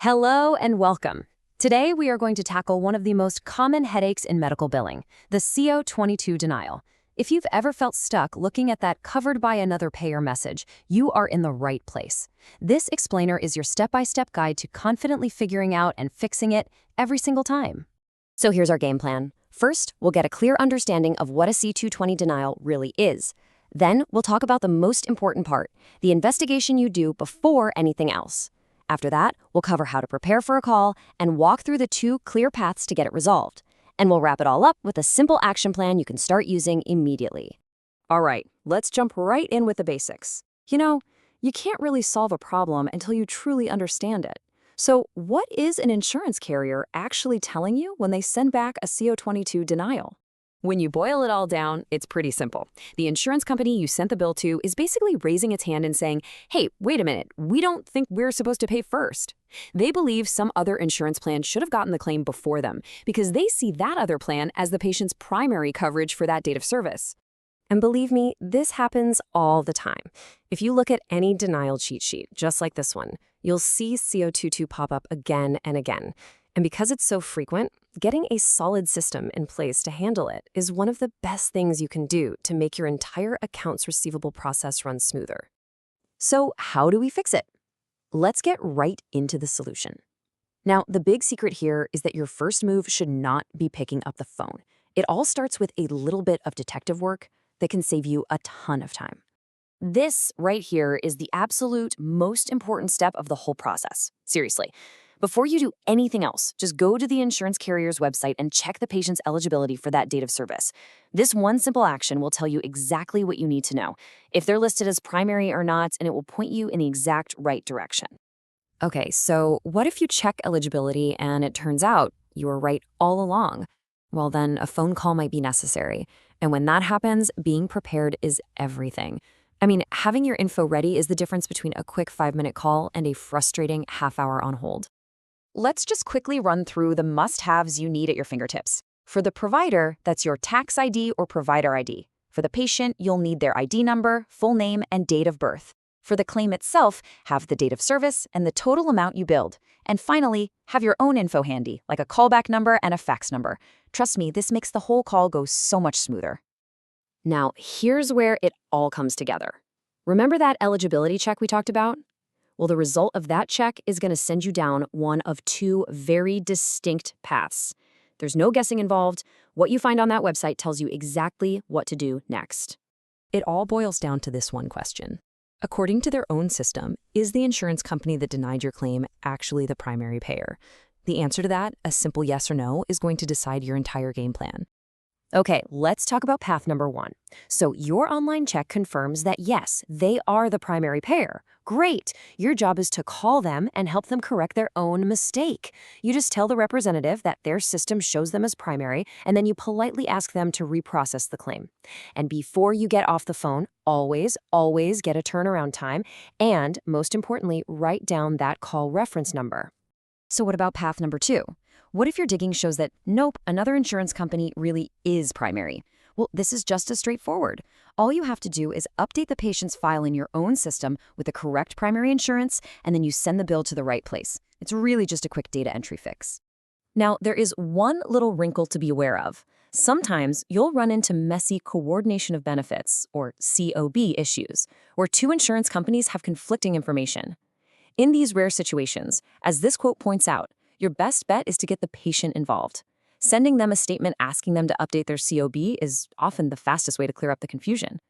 Hello and welcome. Today we are going to tackle one of the most common headaches in medical billing, the CO22 denial. If you've ever felt stuck looking at that covered by another payer message, you are in the right place. This explainer is your step-by-step guide to confidently figuring out and fixing it every single time. So here's our game plan. First, we'll get a clear understanding of what a C220 denial really is. Then, we'll talk about the most important part, the investigation you do before anything else. After that, we'll cover how to prepare for a call and walk through the 2 clear paths to get it resolved. And we'll wrap it all up with a simple action plan you can start using immediately. All right, let's jump right in with the basics. You can't really solve a problem until you truly understand it. So what is an insurance carrier actually telling you when they send back a CO22 denial? When you boil it all down, it's pretty simple. The insurance company you sent the bill to is basically raising its hand and saying, hey, wait a minute, we don't think we're supposed to pay first. They believe some other insurance plan should have gotten the claim before them because they see that other plan as the patient's primary coverage for that date of service. And believe me, this happens all the time. If you look at any denial cheat sheet, just like this one, you'll see CO22 pop up again and again. And because it's so frequent, getting a solid system in place to handle it is one of the best things you can do to make your entire accounts receivable process run smoother. So how do we fix it? Let's get right into the solution. Now, the big secret here is that your first move should not be picking up the phone. It all starts with a little bit of detective work that can save you a ton of time. This right here is the absolute most important step of the whole process. Seriously. Before you do anything else, just go to the insurance carrier's website and check the patient's eligibility for that date of service. This one simple action will tell you exactly what you need to know, if they're listed as primary or not, and it will point you in the exact right direction. Okay, so what if you check eligibility and it turns out you were right all along? Well, then a phone call might be necessary. And when that happens, being prepared is everything. I mean, having your info ready is the difference between a quick 5-minute call and a frustrating half-hour on hold. Let's just quickly run through the must-haves you need at your fingertips. For the provider, that's your tax ID or provider ID. For the patient, you'll need their ID number, full name, and date of birth. For the claim itself, have the date of service and the total amount you billed. And finally, have your own info handy, like a callback number and a fax number. Trust me, this makes the whole call go so much smoother. Now, here's where it all comes together. Remember that eligibility check we talked about? Well, the result of that check is going to send you down one of 2 very distinct paths. There's no guessing involved. What you find on that website tells you exactly what to do next. It all boils down to this one question. According to their own system, is the insurance company that denied your claim actually the primary payer? The answer to that, a simple yes or no, is going to decide your entire game plan. Okay, let's talk about path number 1. So your online check confirms that yes, they are the primary payer. Great. Your job is to call them and help them correct their own mistake. You just tell the representative that their system shows them as primary, and then you politely ask them to reprocess the claim. And before you get off the phone, always get a turnaround time, and most importantly, write down that call reference number. So what about path number 2? What if your digging shows that, nope, another insurance company really is primary? Well, this is just as straightforward. All you have to do is update the patient's file in your own system with the correct primary insurance, and then you send the bill to the right place. It's really just a quick data entry fix. Now, there is one little wrinkle to be aware of. Sometimes you'll run into messy coordination of benefits, or COB issues, where 2 insurance companies have conflicting information. In these rare situations, as this quote points out, your best bet is to get the patient involved. Sending them a statement asking them to update their COB is often the fastest way to clear up the confusion.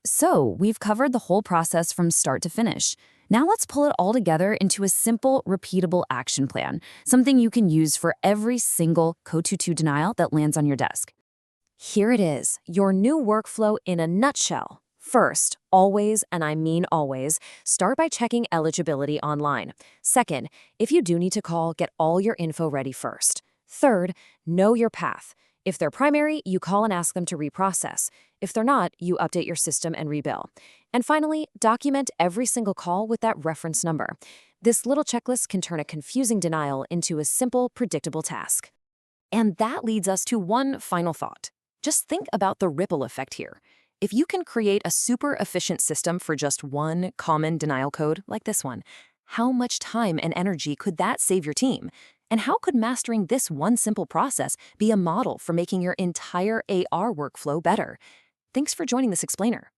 So, we've covered the whole process from start to finish. Now let's pull it all together into a simple, repeatable action plan, something you can use for every single CO22 denial that lands on your desk. Here it is, your new workflow in a nutshell. First, always, and I mean always, start by checking eligibility online. Second, if you do need to call, get all your info ready first. Third, know your path. If they're primary, you call and ask them to reprocess. If they're not, you update your system and rebill. And finally, document every single call with that reference number. This little checklist can turn a confusing denial into a simple, predictable task. And that leads us to one final thought. Just think about the ripple effect here. If you can create a super efficient system for just one common denial code like this one, How much time and energy could that save your team? And how could mastering this one simple process be a model for making your entire AR workflow better? Thanks for joining this explainer.